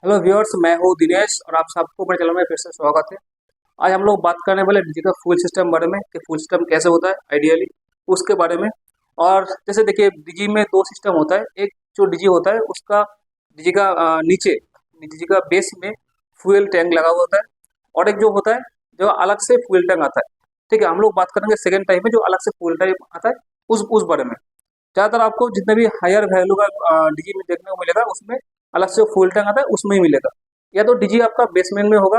Hello viewers, मैं हूँ दिनेश और आप सबको मेरे चैनल में फिर से स्वागत है। आज हम लोग बात करने वाले डीजी का फुल सिस्टम बारे में कि फुल सिस्टम कैसे होता है आइडियली उसके बारे में। और जैसे देखिए, डीजी में दो सिस्टम होता है। एक जो डीजी होता है उसका डीजी का नीचे डीजी का बेस में फ्यूल टैंक लगा हुआ होता है, और एक जो होता है जो अलग से फ्यूल टैंक आता है। ठीक है, हम लोग बात करेंगे सेकेंड टाइप में जो अलग से फ्यूल टैंक आता है उस बारे में। ज़्यादातर आपको जितने भी हायर वैल्यू का डीजी में देखने को मिलेगा उसमें अलग से फुल टैंक आता है, उसमें ही मिलेगा। या तो डीजी आपका बेसमेंट में होगा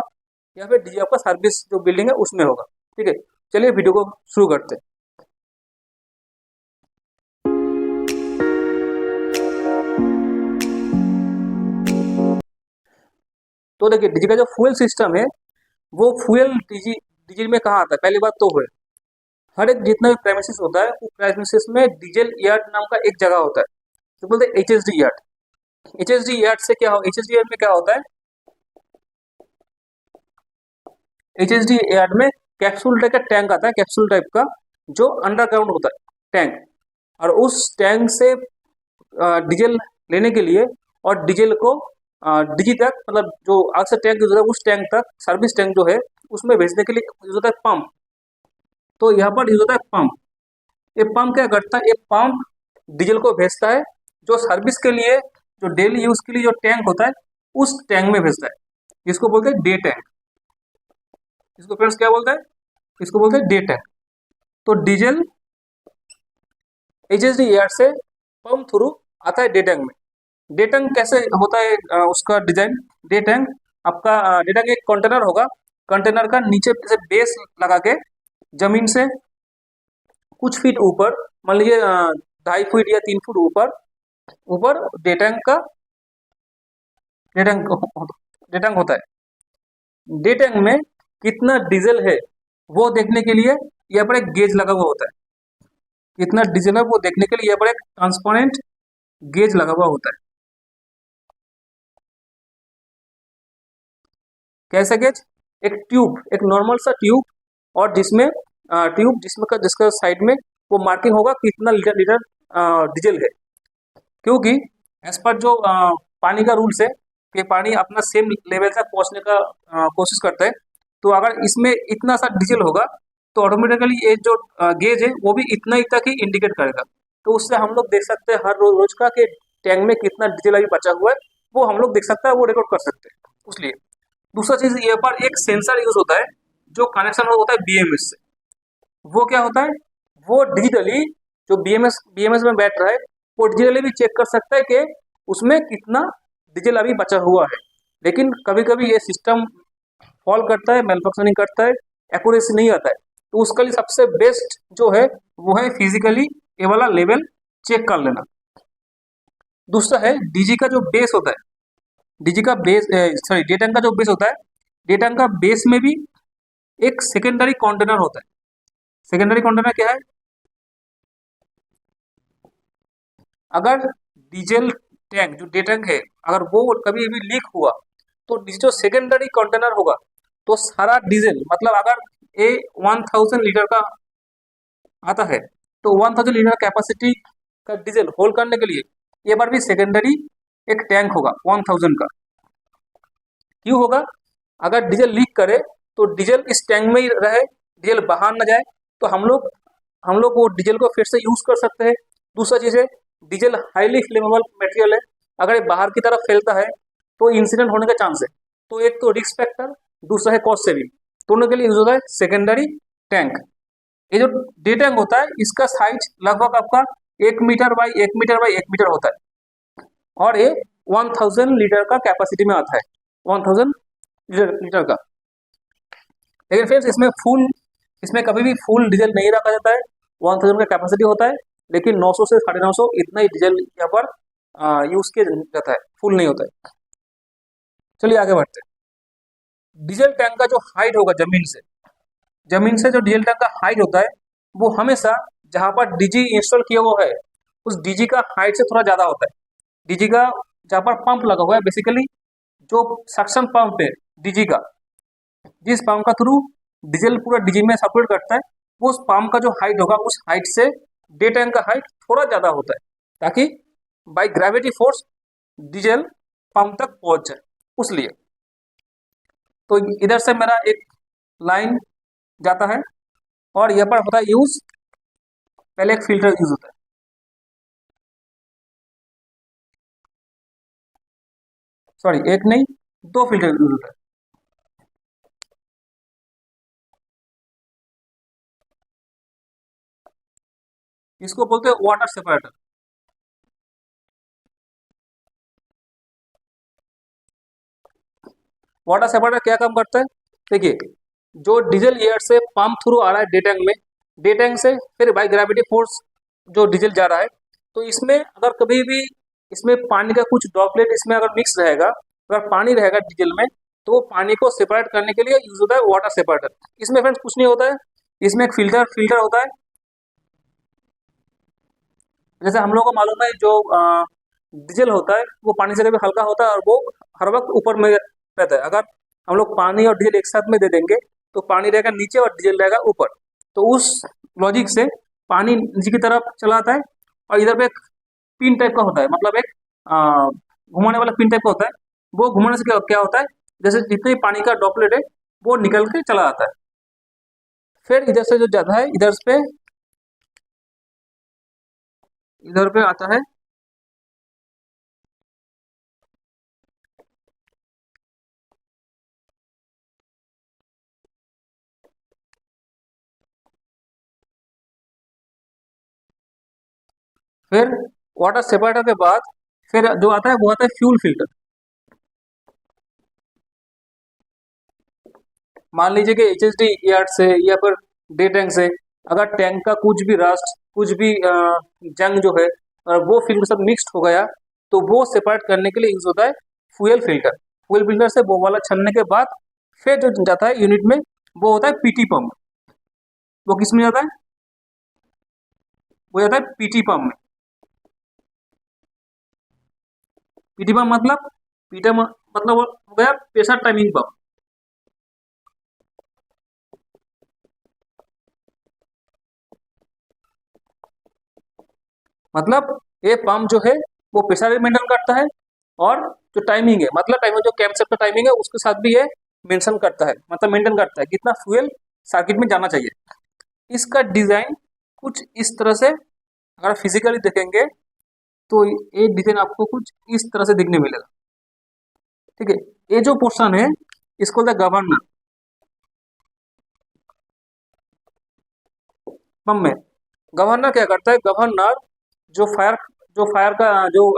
या फिर डीजी आपका सर्विस जो बिल्डिंग है उसमें होगा। ठीक है, चलिए वीडियो को शुरू करते हैं। तो देखिए, डीजी का जो फ्यूल सिस्टम है वो फ्यूल डीजी डीजी में कहाँ आता है, पहली बात तो है हर एक जितना भी प्रेमिसिस होता है वो प्रेमिसिस में डीजल यार्ड नाम का एक जगह होता है, तो बोलते हैं एचएसडी यार्ड। एचएसडी यार्ड से क्या हो, एचएसडी यार्ड में क्या होता है, एचएसडी यार्ड में कैप्सूल टाइप का टैंक आता है, कैप्सूल टाइप का जो अंडरग्राउंड होता है टैंक। और उस टैंक से डीजल लेने के लिए और डीजल को डीजी तक, मतलब जो अलग से टैंक यूज होता है उस टैंक तक, सर्विस टैंक जो है उसमें भेजने के लिए यूज होता है पंप। तो यहाँ पर यूज होता है पंप। ये पंप क्या करता है, ये पंप डीजल को भेजता है जो सर्विस के लिए, जो डेली यूज के लिए जो टैंक होता है उस टैंक में भेजता है, जिसको बोलते हैं डे टैंक। इसको फ्रेंड्स क्या बोलते हैं, इसको बोलते हैं डे टैंक। तो डीजल एचएसडी एयर से पंप थ्रू आता है डे टैंक में। डे टैंक कैसे होता है, उसका डिजाइन। डे टैंक आपका डे टैंक एक कंटेनर होगा, कंटेनर का नीचे से बेस लगा के जमीन से कुछ फीट ऊपर, मान लीजिए 2.5 फीट या 3 फुट ऊपर ऊपर डे टैंक का डे टैंक डे टैंक होता है। डे टैंक में कितना डीजल है वो देखने के लिए यहाँ पर एक गेज लगा हुआ होता है। कितना डीजल है वो देखने के लिए यहाँ पर एक ट्रांसपेरेंट गेज लगा हुआ होता है। कैसे गेज, एक ट्यूब, एक नॉर्मल सा ट्यूब, और जिसमें ट्यूब जिसमें का जिसका साइड में वो मार्किंग होगा कितना लीटर लीटर डीजल है। क्योंकि एज पर जो पानी का रूल्स है कि पानी अपना सेम लेवल तक पहुंचने का कोशिश करता है। तो अगर इसमें इतना सा डीजल होगा तो ऑटोमेटिकली ये जो गेज है वो भी इतना ही तक ही इंडिकेट करेगा। तो उससे हम लोग देख सकते हैं हर रोज रोज का कि टैंक में कितना डीजल अभी बचा हुआ है, वो हम लोग देख सकते हैं, वो रिकॉर्ड कर सकते हैं उसलिए। दूसरा चीज, ये पर एक सेंसर यूज होता है जो कनेक्शन होता है बीएमएस से। वो क्या होता है, वो डिजिटली जो बीएमएस में बैठ रहा है वो डिजिटली भी चेक कर सकता है कि उसमें कितना डीजल अभी बचा हुआ है। लेकिन कभी कभी ये सिस्टम फॉल करता है, मेलफंक्शनिंग करता है, एक्यूरेसी नहीं आता है। तो उसके लिए सबसे बेस्ट जो है वो है फिजिकली ये वाला लेवल चेक कर लेना। दूसरा है डीजी का जो बेस होता है, डीजी का बेस, सॉरी डे टैंक का जो बेस होता है, डे टैंक का बेस में भी एक सेकेंडरी कंटेनर होता है। सेकेंडरी कंटेनर क्या है, अगर डीजल टैंक जो डे टैंक है अगर वो कभी भी लीक हुआ तो जो सेकेंडरी कंटेनर होगा तो सारा डीजल, मतलब अगर ये 1000 लीटर का आता है तो 1000 लीटर कैपेसिटी का डीजल होल्ड करने के लिए ये बार भी सेकेंडरी एक टैंक होगा 1000 का। क्यों होगा, अगर डीजल लीक करे तो डीजल इस टैंक में ही रहे, डीजल बाहर ना जाए, तो हम लोग वो डीजल को फिर से यूज कर सकते हैं। दूसरा चीज है, डीजल हाईली फ्लेमेबल मटेरियल है, अगर ये बाहर की तरफ फैलता है तो इंसिडेंट होने का चांस है। तो एक तो रिस्क फैक्टर, दूसरा है कॉस्ट सेविंग, दोनों के लिए यूज होता है सेकेंडरी टैंक। ये जो डे टैंक होता है इसका साइज लगभग आपका 1 मीटर बाई 1 मीटर होता है, और ये 1000 लीटर का कैपेसिटी में आता है, 1000 लीटर का। लेकिन फ्रेंड्स इसमें कभी भी फुल डीजल नहीं रखा जाता है। 1000 का कैपेसिटी होता है, लेकिन 900 से 950 इतना ही डीजल यहाँ पर यूज किया जाता है, फुल नहीं होता है। चलिए आगे बढ़ते हैं। डीजल टैंक का जो हाइट होगा जमीन से जो डीजल टैंक का हाइट होता है वो हमेशा जहाँ पर डीजी इंस्टॉल किया हुआ है उस डीजी का हाइट से थोड़ा ज्यादा होता है। डीजी का जहाँ पर पंप लगा हुआ है, बेसिकली जो सक्शन पंप है डीजी का, जिस पंप का थ्रू डीजल पूरा डीजी में सपोर्ट करता है, वो उस पंप का जो हाइट होगा उस हाइट से डे टैंक का हाइट थोड़ा ज्यादा होता है, ताकि by gravity force diesel pump तक पहुंच जाए। उस लिए। तो इधर से मेरा एक लाइन जाता है और यहाँ पर होता है यूज, पहले एक फिल्टर यूज होता है। सॉरी, एक नहीं, दो फिल्टर यूज होता है। इसको बोलते हैं वाटर सेपरेटर। वाटर सेपरेटर क्या काम करता है? देखिए, जो डीजल एयर से पंप थ्रू आ रहा है डे टैंक में, डे टैंक से फिर बाई ग्रेविटी फोर्स जो डीजल जा रहा है, तो इसमें अगर कभी भी इसमें पानी का कुछ ड्रॉपलेट इसमें अगर मिक्स रहेगा, अगर पानी रहेगा डीजल में, तो वो पानी को सेपरेट करने के लिए यूज होता है वाटर सेपरेटर। इसमें फ्रेंड्स कुछ नहीं होता है, इसमें एक फिल्टर फिल्टर होता है। जैसे हम लोग को मालूम है जो डीजल होता है वो पानी से कभी हल्का होता है और वो हर वक्त ऊपर में रहता है। अगर हम लोग पानी और डीजल एक साथ में दे देंगे तो पानी रहेगा नीचे और डीजल रहेगा ऊपर। तो उस लॉजिक से पानी नीचे की तरफ चला आता है और इधर पे एक पिन टाइप का होता है, मतलब एक घुमाने वाला पिन टाइप का होता है। वो घुमाने से क्या क्या होता है, जैसे जितने पानी का ड्रॉपलेट है वो निकल के चला आता है। फिर इधर से जो जाता है इधर पे आता है, फिर वाटर सेपरेटर के बाद फिर जो आता है वो आता है फ्यूल फिल्टर। मान लीजिए कि एचएसडी यार्ड से या फिर डे टैंक से अगर टैंक का कुछ भी रस्ट, कुछ भी जंग जो है और वो फिल्म के साथ मिक्स्ड हो गया, तो वो सेपरेट करने के लिए यूज होता है फ्यूल फिल्टर। फ्यूल फिल्टर से वो वाला छलने के बाद फिर जो जाता है यूनिट में, वो होता है पीटी पंप। वो किस में जाता है? वो जाता है पीटी पंप में। पीटी पंप मतलब मतलब हो गया प्रेशर टाइमिंग पंप। मतलब ये पंप जो है वो प्रेशर भी मेंटेन करता है और जो टाइमिंग है, मतलब टाइमिंग जो कैमसेट का टाइमिंग है उसके साथ भी ये मेंशन करता है, मतलब मेंटेन करता है कितना फ्यूल सर्किट में जाना चाहिए। इसका डिजाइन कुछ इस तरह से, अगर फिजिकली देखेंगे तो ये डिजाइन आपको कुछ इस तरह से दिखने मिलेगा। ठीक है, ये जो पोर्शन है इसको बोलते हैं गवर्नर। पंप में गवर्नर क्या करता है? गवर्नर जो फायर जो फायर का जो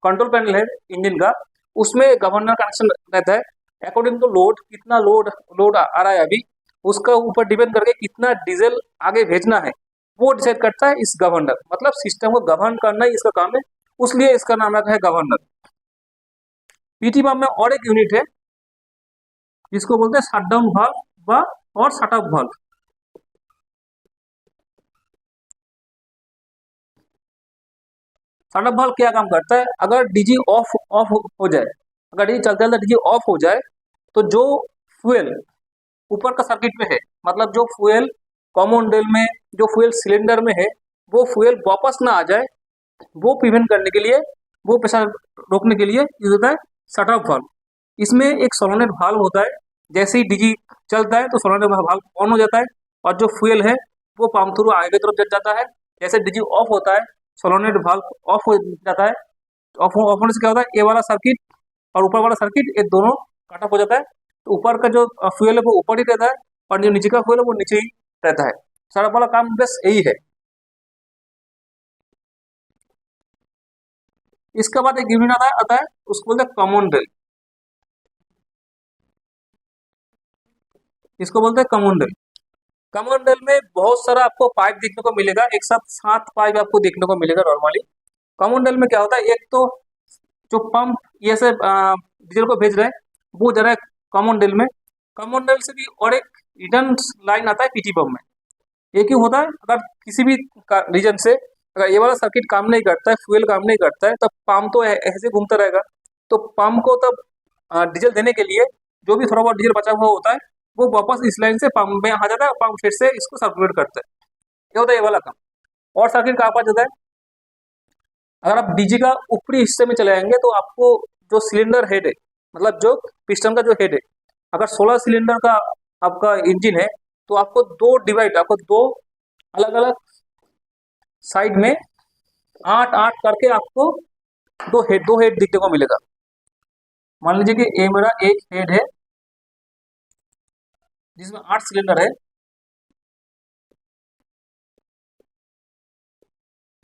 कंट्रोल पैनल है इंजन का, उसमें गवर्नर कनेक्शन रहता है। अकॉर्डिंग टू लोड, कितना लोड लोड आ रहा है अभी, उसका ऊपर डिपेंड करके कितना डीजल आगे भेजना है वो डिसाइड करता है इस गवर्नर। मतलब सिस्टम को गवर्न करना ही इसका काम है, उसलिए इसका नाम रखा है गवर्नर। पीटी पंप में और एक यूनिट है जिसको बोलते हैं शट डाउन वाल्व व और shut off valve. Shut off valve क्या काम करता है? अगर डीजी ऑफ ऑफ हो जाए, अगर डीजी चलते चलते डीजी ऑफ हो जाए, तो जो फ्यूल ऊपर का सर्किट में है, मतलब जो फ्यूल कॉमन ड्रेल में, जो फ्यूल सिलेंडर में है, वो फ्यूल वापस ना आ जाए, वो प्रिवेंट करने के लिए, वो प्रेशर रोकने के लिए यूज होता है शट ऑफ वाल्व। इसमें एक सोलोनेट वाल्व होता है, जैसे ही डीजी चलता है तो सोलोनेट वाल्व ऑन हो जाता है और जो फ्यूल है वो पंप थ्रू आगे की तरफ जट जाता है। जैसे डीजी ऑफ होता है, सोलोनेट वाल्व ऑफ हो जाता है। ऑफ होने से क्या होता है, ये वाला सर्किट और ऊपर वाला सर्किट ये दोनों कट ऑफ हो जाता है। तो ऊपर का जो फ्यूल है वो ऊपर ही रहता है और जो नीचे का फ्यूल है वो नीचे ही रहता है। सारा वाला काम बस यही है। इसके बाद एक यूनिट आता है उसको बोलते हैं कॉमन ड्रिल। इसको बोलते हैं कॉमन ड्रिल। कॉमन ड्रिल में बहुत सारा आपको पाइप देखने को मिलेगा, एक साथ 7 पाइप आपको देखने को मिलेगा नॉर्मली। कॉमन ड्रिल में क्या होता है, एक तो जो पंप ये से डीजल को भेज रहे हैं वो जा रहा है कॉमन ड्रिल में। कॉमन ड्रिल से भी और एक रिटर्न लाइन आता है पीटी पंप में। ये क्यों होता है? अगर किसी भी रीजन से अगर ये वाला सर्किट काम नहीं करता है, फ्यूल काम नहीं करता है, तब पंप तो ऐसे घूमता रहेगा। तो पंप को तब डीजल देने के लिए जो भी थोड़ा बहुत डीजल बचा हुआ होता है वो वापस इस लाइन से पंप में आ जाता है और पंप फिर से इसको सर्कुलेट करता है। ये होता है ये वाला काम। और सर्किट कहाँ पर जाता है? अगर आप डीजी का ऊपरी हिस्से में चले जाएंगे तो आपको जो सिलेंडर हेड है, मतलब जो पिस्टन का जो हेड है, अगर 16 सिलेंडर का आपका इंजन है तो आपको दो अलग अलग साइड में 8 8 करके आपको दो हेड दिखने को मिलेगा। मान लीजिए कि ये मेरा एक हेड है जिसमें 8 सिलेंडर है।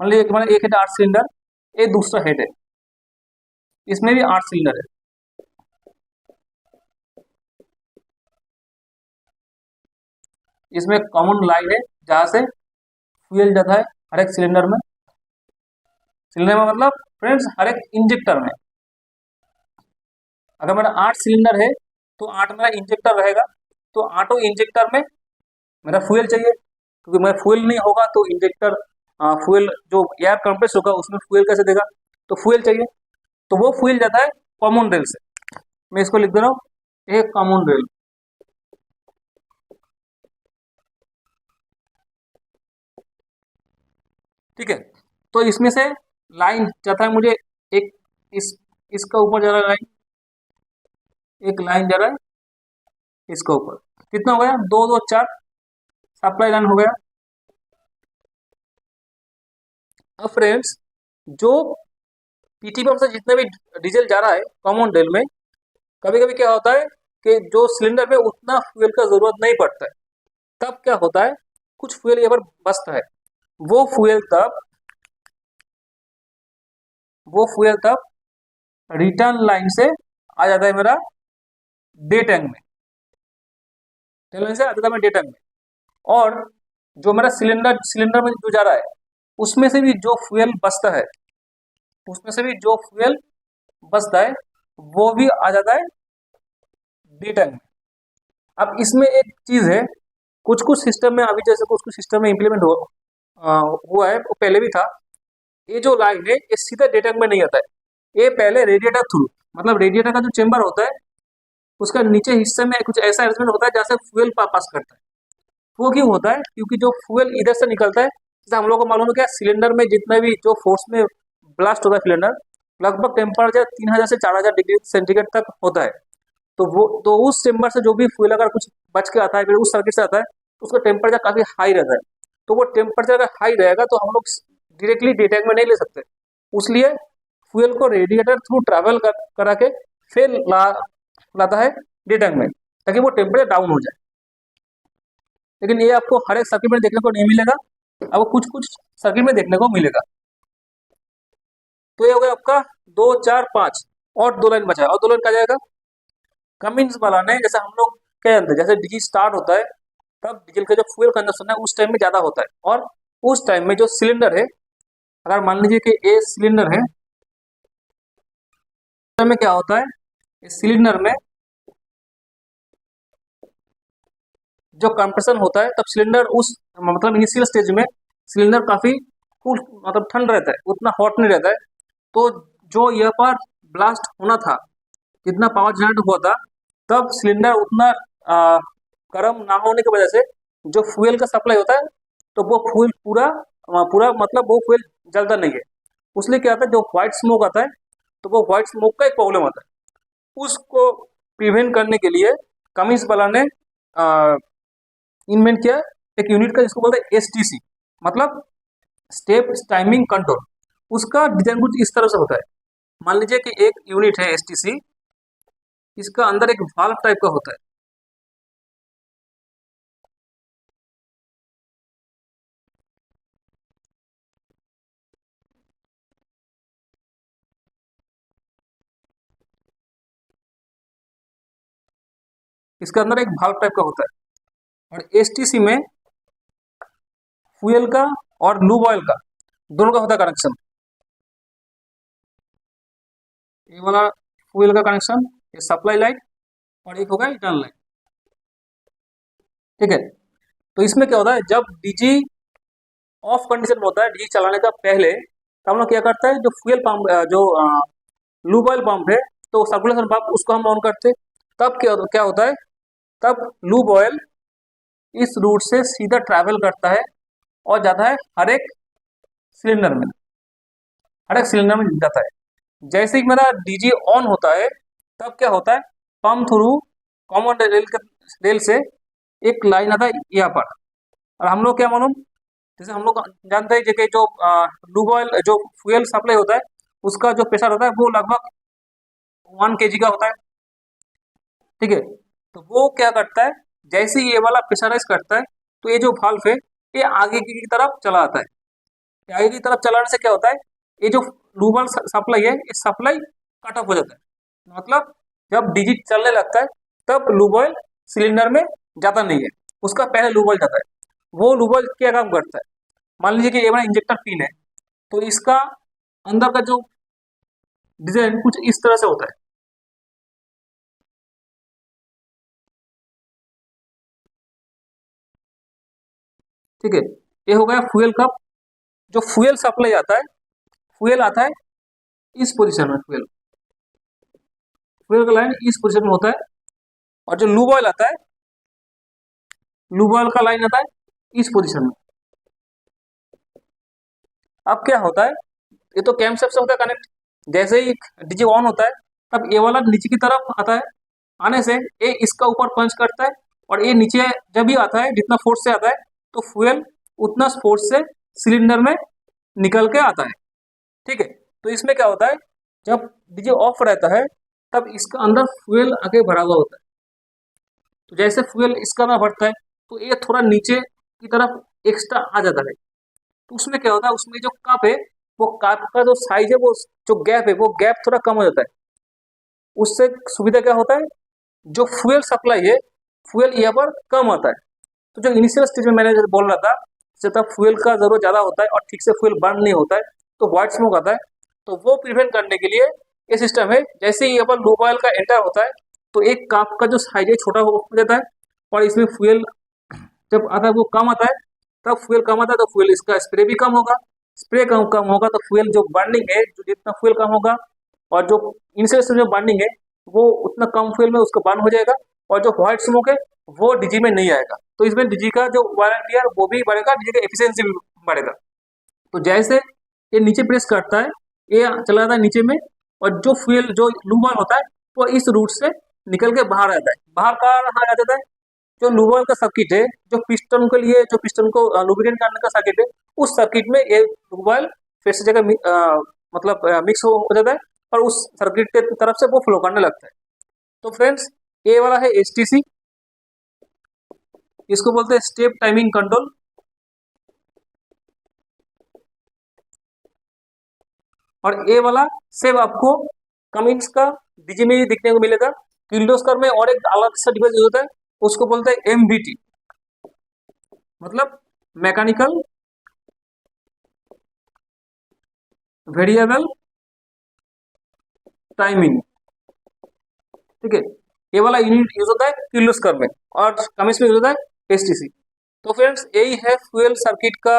मान लीजिए हमारा एक हेड 8 सिलेंडर, ये दूसरा हेड है, इसमें भी 8 सिलेंडर है। इसमें कॉमन लाइन है जहाँ से फ्यूल जाता है हर एक सिलेंडर में। सिलेंडर में मतलब फ्रेंड्स हर एक इंजेक्टर में। अगर मेरा 8 सिलेंडर है तो 8 मेरा इंजेक्टर रहेगा, तो 8 इंजेक्टर में मेरा फ्यूल चाहिए, क्योंकि मेरा फ्यूल नहीं होगा तो इंजेक्टर फ्यूल जो एयर कंप्रेस होगा उसमें फ्यूल कैसे देगा, तो फ्यूल चाहिए। तो वो फ्यूल जाता है कॉमन रेल से। मैं इसको लिख दे रहा हूँ, एक कॉमन रेल। ठीक है, तो इसमें से लाइन जाता है मुझे एक, इस इसका ऊपर जा रहा है लाइन, एक लाइन जा रहा है इसका ऊपर। कितना हो गया, 2 2 4 सप्लाई लाइन हो गया। अब फ्रेंड्स जो पीटी पंप से जितने भी डीजल जा रहा है कॉमन रेल में, कभी कभी क्या होता है कि जो सिलेंडर में उतना फ्यूल का जरूरत नहीं पड़ता है, तब क्या होता है कुछ फ्यूल यहाँ पर बचता है। वो फ्यूल तब वो फ्यूल तब रिटर्न लाइन से आ जाता है मेरा डे टैंक में। टेल लाइन से आ जाता है मेरा डे टैंक में। और जो मेरा सिलेंडर सिलेंडर में जो जा रहा है उसमें से भी जो फ्यूल बचता है, उसमें से भी जो फ्यूल बचता है वो भी आ जाता है डे टैंक में। अब इसमें एक चीज है, कुछ कुछ सिस्टम में अभी जैसे कुछ कुछ सिस्टम में इम्प्लीमेंट हुआ है, वो पहले भी था। ये जो लाइन है ये सीधा डे टैंक में नहीं आता है, ये पहले रेडिएटर थ्रू, मतलब रेडिएटर का जो चेंबर होता है उसका नीचे हिस्से में कुछ ऐसा अरेंजमेंट होता है जहाँ से फ्यूल पास करता है। वो क्यों होता है, क्योंकि जो फ्यूल इधर से निकलता है, जैसे हम लोग को मालूम है क्या, सिलेंडर में जितना भी जो फोर्स में ब्लास्ट होता है सिलेंडर, लगभग टेम्परेचर 3000 से 4000 डिग्री सेंटीग्रेड तक होता है। तो उस चेम्बर से जो भी फ्यूल अगर कुछ बच के आता है, फिर उस सर्किट से आता है, तो उसका टेम्परेचर काफी हाई रहता है। तो वो टेम्परेचर अगर हाई रहेगा तो हम लोग डायरेक्टली डे टैंक में नहीं ले सकते, इसलिए फ्यूल को रेडिएटर थ्रू ट्रैवल करा के फिर लाता है डे टैंक में, ताकि वो टेम्परेचर डाउन हो जाए। लेकिन ये आपको हर एक सर्किट में देखने को नहीं मिलेगा, आपको कुछ कुछ सर्किट में देखने को मिलेगा। तो ये हो गया आपका 2 4 5, और 2 लाइन बचा है, और 2 लाइन का जाएगा कमिंस वाला ने। जैसे हम लोग क्या जानते हैं, जैसे डीजल स्टार्ट होता है तब डीजल का जो फ्यूल कंजप्शन है उस टाइम में ज्यादा होता है, और उस टाइम में जो सिलेंडर है, अगर मान लीजिए कि ए सिलेंडर है, में क्या होता है, इस सिलेंडर में जो कंप्रेशन होता है तब सिलेंडर उस मतलब इनिशियल स्टेज में सिलेंडर काफी कूल मतलब ठंड रहता है, उतना हॉट नहीं रहता है। तो जो यहाँ पर ब्लास्ट होना था, जितना पावर जनरेट हुआ था, तब सिलेंडर उतना गर्म ना होने की वजह से जो फ्यूल का सप्लाई होता है, तो वो फ्यूल पूरा पूरा मतलब वो फ्यूल जलता नहीं है। उसलिए क्या होता है, जो व्हाइट स्मोक आता है, तो वो व्हाइट स्मोक का एक प्रॉब्लम आता है। उसको प्रिवेंट करने के लिए कमिंस वाला ने इन्वेंट किया एक यूनिट का, जिसको बोलते हैं एसटीसी, मतलब स्टेप टाइमिंग कंट्रोल। उसका डिजाइन कुछ इस तरह से होता है। मान लीजिए कि एक यूनिट है एसटीसी, इसका अंदर एक वाल्व टाइप का होता है। इसके अंदर एक वाल्व टाइप का होता है, और एसटीसी में फ्यूल का और लूब ऑयल का दोनों का होता है कनेक्शन। ये वाला फ्यूल का कनेक्शन, ये सप्लाई लाइन, और एक होगा रिटर्न लाइन। ठीक है, तो इसमें क्या होता है, जब डीजी ऑफ कंडीशन में होता है, डीजी चलाने का पहले, तो हम लोग क्या करता है, जो फ्यूल पंप जो लूब ऑयल पंप है, तो सर्कुलेशन पंप उसको हम ऑन करते हैं। तब क्या होता है, तब लूब ऑयल इस रूट से सीधा ट्रैवल करता है और जाता है हर एक सिलेंडर में, हर एक सिलेंडर में जाता है। जैसे ही मेरा डीजी ऑन होता है, तब क्या होता है, पंप थ्रू कॉमन रेल से एक लाइन आता है यहाँ पर। और हम लोग क्या मालूम, जैसे हम लोग जानते हैं कि जो लूब ऑयल जो फ्यूल सप्लाई होता है उसका जो प्रेशर होता है वो लगभग 1 kg का होता है, ठीक है। तो वो क्या करता है, जैसे ही ये वाला प्रेशराइज करता है तो ये जो वाल्व है ये आगे की तरफ चला आता है। ये आगे की तरफ चलाने से क्या होता है, ये जो लूब ऑयल सप्लाई है ये सप्लाई कट ऑफ हो जाता है। मतलब जब डीजी चलने लगता है तब लूब ऑयल सिलेंडर में जाता नहीं है, उसका पहले लूब ऑयल जाता है। वो लूब ऑयल क्या काम करता है, मान लीजिए कि ये वाला इंजेक्टर पिन है, तो इसका अंदर का जो डिजाइन कुछ इस तरह से होता है, ठीक है। ये हो गया फ्यूल का, जो फ्यूल सप्लाई आता है, फ्यूल आता है इस पोजीशन में, फ्यूल फ्यूल का लाइन इस पोजीशन में होता है। और जो लूब ऑयल आता है, लूब ऑयल का लाइन आता है इस पोजीशन में। अब क्या होता है, ये तो कैम से होता है कनेक्ट, जैसे ही डीजे ऑन होता है तब ये वाला नीचे की तरफ आता है, आने से ये इसका ऊपर पंच करता है और ये नीचे जब भी आता है जितना फोर्स से आता है तो फ्यूल उतना फोर्स से सिलेंडर में निकल के आता है, ठीक है। तो इसमें क्या होता है, जब डीजे ऑफ रहता है तब इसका अंदर फ्यूल आगे भरा हुआ होता है। तो जैसे फ्यूल इसका ना बढ़ता है तो ये थोड़ा नीचे की तरफ एक्स्ट्रा आ जाता है। तो उसमें क्या होता है, उसमें जो कप है वो कप का जो साइज है, वो जो गैप है वो गैप थोड़ा कम हो जाता है। उससे सुविधा क्या होता है, जो फ्यूल सप्लाई है फ्यूल यहाँ पर कम आता है। तो जो इनिशियल स्टेज में मैंने जैसे बोल रहा था, जैसे तब फ्यूल का जरूरत ज़्यादा होता है और ठीक से फ्यूल बर्न नहीं होता है तो व्हाइट स्मोक आता है। तो वो प्रिवेंट करने के लिए ये सिस्टम है, जैसे ही यहाँ पर लूब ऑयल का एंटर होता है तो एक कप का जो साइज है छोटा हो जाता है और इसमें फ्यूल जब आता है वो कम आता है। तब फ्यूल कम आता है तो फ्यूल इसका स्प्रे भी कम होगा, स्प्रे कम कम होगा तो फ्यूल जो बर्निंग है, जो जितना फ्यूल कम होगा और जो इनिशियल जो बर्निंग है वो उतना कम फ्यूल में उसका बर्न हो जाएगा और जो व्हाइट स्मोक है वो डीजी में नहीं आएगा। तो इसमें डीजी का जो वारंटी है वो भी बढ़ेगा, डीजी का एफिशिएंसी भी बढ़ेगा। तो जैसे ये नीचे प्रेस करता है ये चला जाता है नीचे में, और जो फ्यूल जो लूब ऑयल होता है वो इस रूट से निकल के बाहर आता है। बाहर कहाँ आ जाता है, जो लूब ऑयल का सर्किट है, जो पिस्टन के लिए जो पिस्टन को लुब्रिकेट करने का सर्किट है, उस सर्किट में ये लूब ऑयल फिर से जगह मतलब मिक्स हो जाता है और उस सर्किट के तरफ से वो फ्लो करने लगता है। तो फ्रेंड्स ये वाला है एसटीसी, इसको बोलते हैं स्टेप टाइमिंग कंट्रोल। और ये वाला सेव आपको कमिंस का डीजी में ही दिखने को मिलेगा। किर्लोस्कर में और एक अलग सा डिवाइस यूज होता है, उसको बोलते हैं एमवीटी, मतलब मैकेनिकल वेरिएबल टाइमिंग, ठीक है। ये वाला यूनिट यूज होता है किर्लोस्कर में और कमिंस में यूज होता है एसटीसी। तो फ्रेंड्स यही है फ्यूल सर्किट का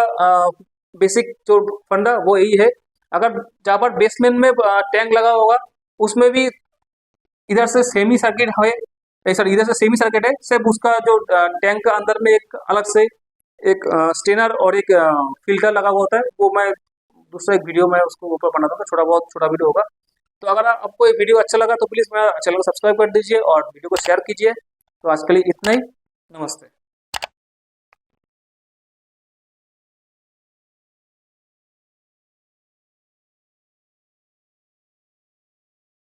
बेसिक जो फंडा, वो यही है। अगर जहाँ पर बेसमेंट में टैंक लगा होगा उसमें भी इधर से सेमी सर्किट है, सॉरी इधर से सेमी सर्किट है, सिर्फ उसका जो टैंक का अंदर में एक अलग से एक स्टेनर और एक फिल्टर लगा हुआ होता है, वो मैं दूसरा एक वीडियो में उसको ऊपर बना दूंगा, थोड़ा बहुत छोटा वीडियो होगा। तो अगर आपको ये वीडियो अच्छा लगा तो प्लीज़ मेरा चैनल को सब्सक्राइब कर दीजिए और वीडियो को शेयर कीजिए। तो आज के लिए इतना ही, नमस्ते।